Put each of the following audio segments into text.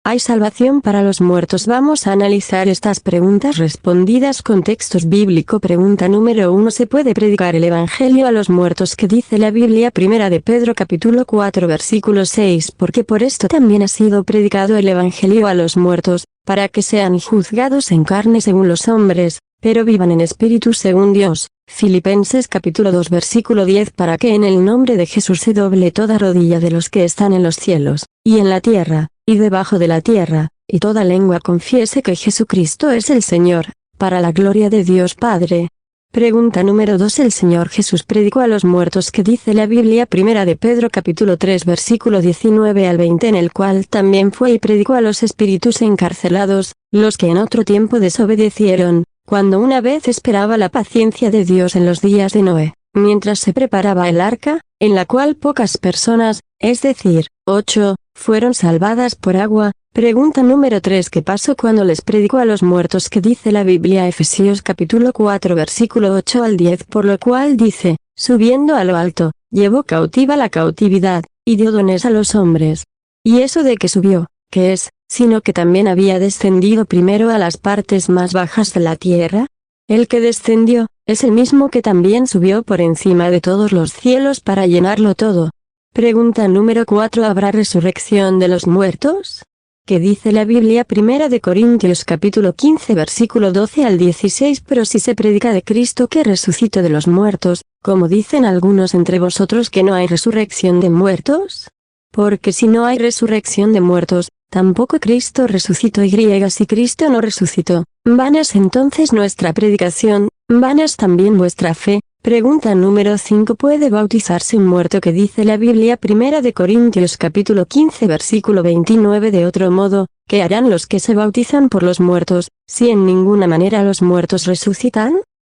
¿Hay salvación para los muertos? Vamos a analizar estas preguntas respondidas con textos bíblicos. Pregunta número 1. ¿Se puede predicar el evangelio a los muertos? ¿Qué dice la Biblia? Primera de Pedro capítulo 4 versículo 6. Porque por esto también ha sido predicado el evangelio a los muertos, para que sean juzgados en carne según los hombres, pero vivan en espíritu según Dios. Filipenses capítulo 2 versículo 10. Para que en el nombre de Jesús se doble toda rodilla de los que están en los cielos, y en la tierra, y debajo de la tierra, y toda lengua confiese que Jesucristo es el Señor, para la gloria de Dios Padre. Pregunta número 2. El Señor Jesús predicó a los muertos. ¿Qué dice la Biblia? Primera de Pedro capítulo 3 versículo 19 al 20. En el cual también fue y predicó a los espíritus encarcelados, los que en otro tiempo desobedecieron, cuando una vez esperaba la paciencia de Dios en los días de Noé, mientras se preparaba el arca, en la cual pocas personas, es decir, 8, fueron salvadas por agua. Pregunta número 3. ¿Qué pasó cuando les predicó a los muertos? ¿Qué dice la Biblia? Efesios capítulo 4 versículo 8 al 10. Por lo cual dice, subiendo a lo alto, llevó cautiva la cautividad, y dio dones a los hombres. Y eso de que subió, ¿qué es? Sino que también había descendido primero a las partes más bajas de la tierra. El que descendió, es el mismo que también subió por encima de todos los cielos para llenarlo todo. Pregunta número 4. ¿Habrá resurrección de los muertos? ¿Qué dice la Biblia? Primera de Corintios capítulo 15 versículo 12 al 16. Pero si se predica de Cristo que resucitó de los muertos, ¿cómo dicen algunos entre vosotros que no hay resurrección de muertos? Porque si no hay resurrección de muertos, tampoco Cristo resucitó. Y si Cristo no resucitó, vana es entonces nuestra predicación, vana es también vuestra fe. Pregunta número 5. ¿Puede bautizarse un muerto? ¿Qué dice la Biblia? Primera de Corintios capítulo 15 versículo 29. De otro modo, ¿qué harán los que se bautizan por los muertos, si en ninguna manera los muertos resucitan?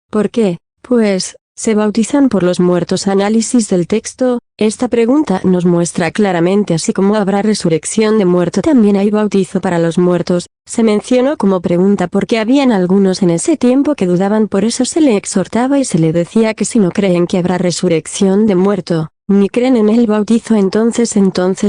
¿Por qué, pues, se bautizan por los muertos? Análisis del texto. Esta pregunta nos muestra claramente así como habrá resurrección de muerto también hay bautizo para los muertos. Se mencionó como pregunta porque habían algunos en ese tiempo que dudaban, por eso se le exhortaba y se le decía que si no creen que habrá resurrección de muerto, ni creen en el bautizo, entonces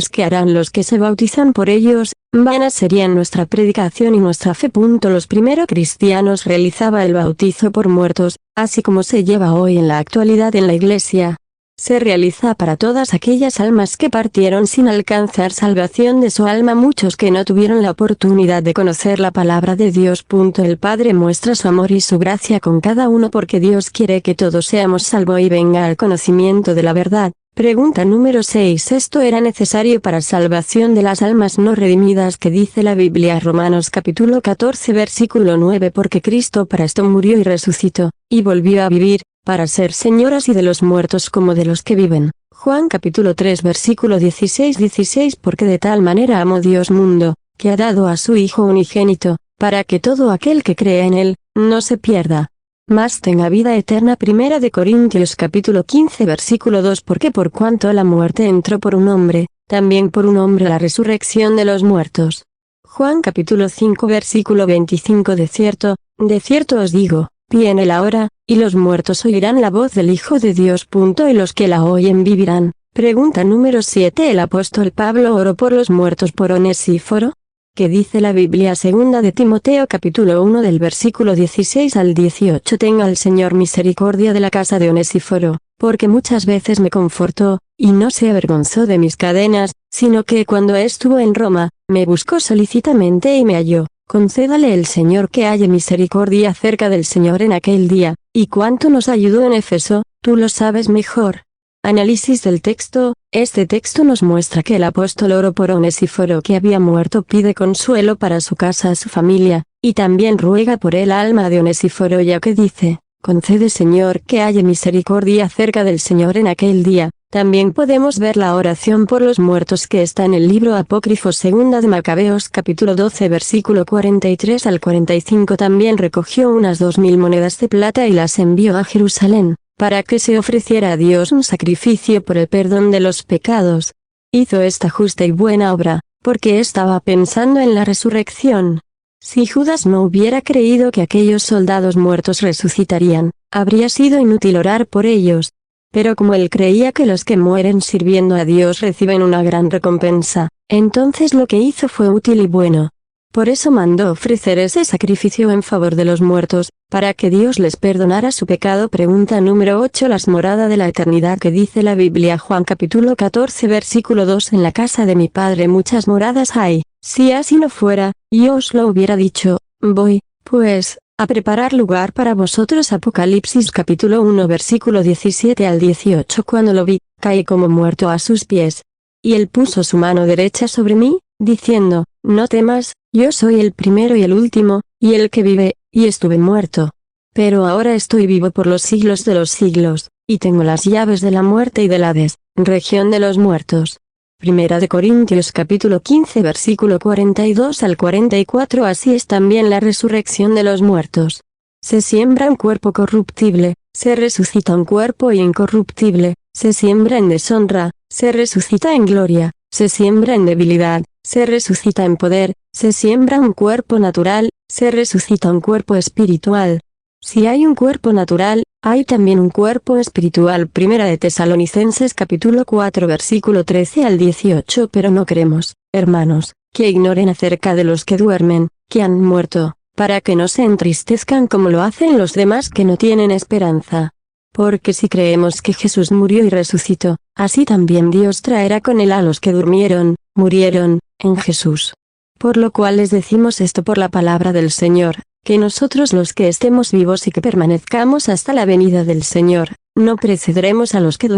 ¿qué harán los que se bautizan por ellos? Vana sería nuestra predicación y nuestra fe. Los primeros cristianos realizaba el bautizo por muertos, así como se lleva hoy en la actualidad en la iglesia. Se realiza para todas aquellas almas que partieron sin alcanzar salvación de su alma, muchos que no tuvieron la oportunidad de conocer la palabra de Dios. El Padre muestra su amor y su gracia con cada uno porque Dios quiere que todos seamos salvos y venga al conocimiento de la verdad. Pregunta número 6. ¿Esto era necesario para salvación de las almas no redimidas? ¿Qué dice la Biblia? Romanos capítulo 14 versículo 9. Porque Cristo para esto murió y resucitó, y volvió a vivir, para ser Señor así de los muertos como de los que viven. Juan capítulo 3 versículo 16. Porque de tal manera amó Dios mundo, que ha dado a su Hijo unigénito, para que todo aquel que crea en él, no se pierda, mas tenga vida eterna. Primera de Corintios capítulo 15 versículo 2. Porque por cuanto la muerte entró por un hombre, también por un hombre la resurrección de los muertos. Juan capítulo 5 versículo 25. De cierto os digo, viene la hora, y los muertos oirán la voz del Hijo de Dios. Y los que la oyen vivirán. Pregunta número 7. El apóstol Pablo oró por los muertos por Onesíforo. ¿Qué dice la Biblia? Segunda de Timoteo capítulo 1 del versículo 16 al 18. Tenga el Señor misericordia de la casa de Onesíforo, porque muchas veces me confortó, y no se avergonzó de mis cadenas, sino que cuando estuvo en Roma, me buscó solícitamente y me halló. Concédale el Señor que haya misericordia acerca del Señor en aquel día, y cuánto nos ayudó en Éfeso, tú lo sabes mejor. Análisis del texto. Este texto nos muestra que el apóstol oró por Onesíforo que había muerto, pide consuelo para su casa, su familia, y también ruega por el alma de Onesíforo, ya que dice, concede Señor que haya misericordia acerca del Señor en aquel día. También podemos ver la oración por los muertos que está en el libro apócrifo Segunda de Macabeos capítulo 12 versículo 43 al 45. También recogió unas 2000 monedas de plata y las envió a Jerusalén, para que se ofreciera a Dios un sacrificio por el perdón de los pecados. Hizo esta justa y buena obra, porque estaba pensando en la resurrección. Si Judas no hubiera creído que aquellos soldados muertos resucitarían, habría sido inútil orar por ellos. Pero como él creía que los que mueren sirviendo a Dios reciben una gran recompensa, Entonces lo que hizo fue útil y bueno. Por eso mandó ofrecer ese sacrificio en favor de los muertos, para que Dios les perdonara su pecado. Pregunta número 8. Las moradas de la eternidad que dice la Biblia. Juan capítulo 14 versículo 2. En la casa de mi Padre muchas moradas hay. Si así no fuera, yo os lo hubiera dicho. Voy, pues, a preparar lugar para vosotros. Apocalipsis capítulo 1 versículo 17 al 18. Cuando lo vi, caí como muerto a sus pies. Y él puso su mano derecha sobre mí, diciendo, no temas, yo soy el primero y el último, y el que vive, y estuve muerto. Pero ahora estoy vivo por los siglos de los siglos, y tengo las llaves de la muerte y del Hades, región de los muertos. Primera de Corintios capítulo 15 versículo 42 al 44. Así es también la resurrección de los muertos. Se siembra un cuerpo corruptible, se resucita un cuerpo incorruptible, se siembra en deshonra, se resucita en gloria, se siembra en debilidad, se resucita en poder, se siembra un cuerpo natural, se resucita un cuerpo espiritual. Si hay un cuerpo natural, hay también un cuerpo espiritual. Primera de Tesalonicenses capítulo 4 versículo 13 al 18. Pero no queremos, hermanos, que ignoren acerca de los que duermen, que han muerto, para que no se entristezcan como lo hacen los demás que no tienen esperanza. Porque si creemos que Jesús murió y resucitó, así también Dios traerá con él a los que murieron, en Jesús. Por lo cual les decimos esto por la palabra del Señor, que nosotros los que estemos vivos y que permanezcamos hasta la venida del Señor, no precederemos a los que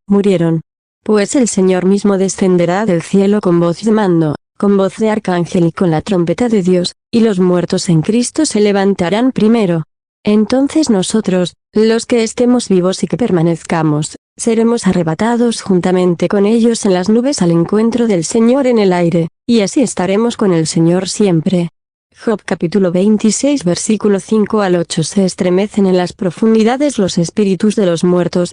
murieron. Pues el Señor mismo descenderá del cielo con voz de mando, con voz de arcángel y con la trompeta de Dios, y los muertos en Cristo se levantarán primero. Entonces nosotros, los que estemos vivos y que permanezcamos, seremos arrebatados juntamente con ellos en las nubes al encuentro del Señor en el aire, y así estaremos con el Señor siempre. Job capítulo 26 versículo 5 al 8. Se estremecen en las profundidades los espíritus de los muertos,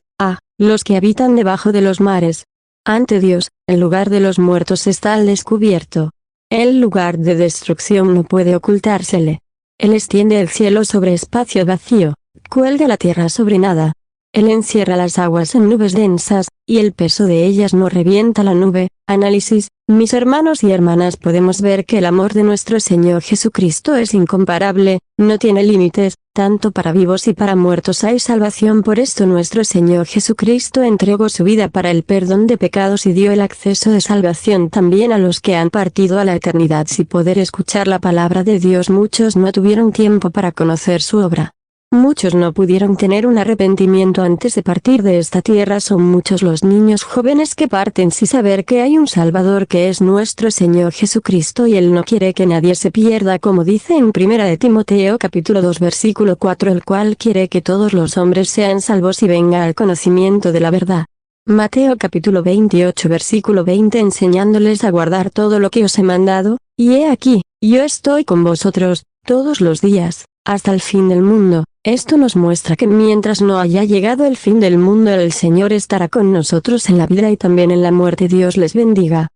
los que habitan debajo de los mares. Ante Dios, el lugar de los muertos está al descubierto. El lugar de destrucción no puede ocultársele. Él extiende el cielo sobre espacio vacío, cuelga la tierra sobre nada. Él encierra las aguas en nubes densas, y el peso de ellas no revienta la nube. Análisis. Mis hermanos y hermanas, podemos ver que el amor de nuestro Señor Jesucristo es incomparable, no tiene límites, tanto para vivos y para muertos hay salvación. Por esto nuestro Señor Jesucristo entregó su vida para el perdón de pecados y dio el acceso de salvación también a los que han partido a la eternidad sin poder escuchar la palabra de Dios. Muchos no tuvieron tiempo para conocer su obra. Muchos no pudieron tener un arrepentimiento antes de partir de esta tierra. Son muchos los niños jóvenes que parten sin saber que hay un Salvador que es nuestro Señor Jesucristo, y Él no quiere que nadie se pierda, como dice en Primera de Timoteo capítulo 2 versículo 4, el cual quiere que todos los hombres sean salvos y venga al conocimiento de la verdad. Mateo capítulo 28 versículo 20, enseñándoles a guardar todo lo que os he mandado, y he aquí, yo estoy con vosotros, todos los días, hasta el fin del mundo. Esto nos muestra que mientras no haya llegado el fin del mundo, el Señor estará con nosotros en la vida y también en la muerte. Dios les bendiga.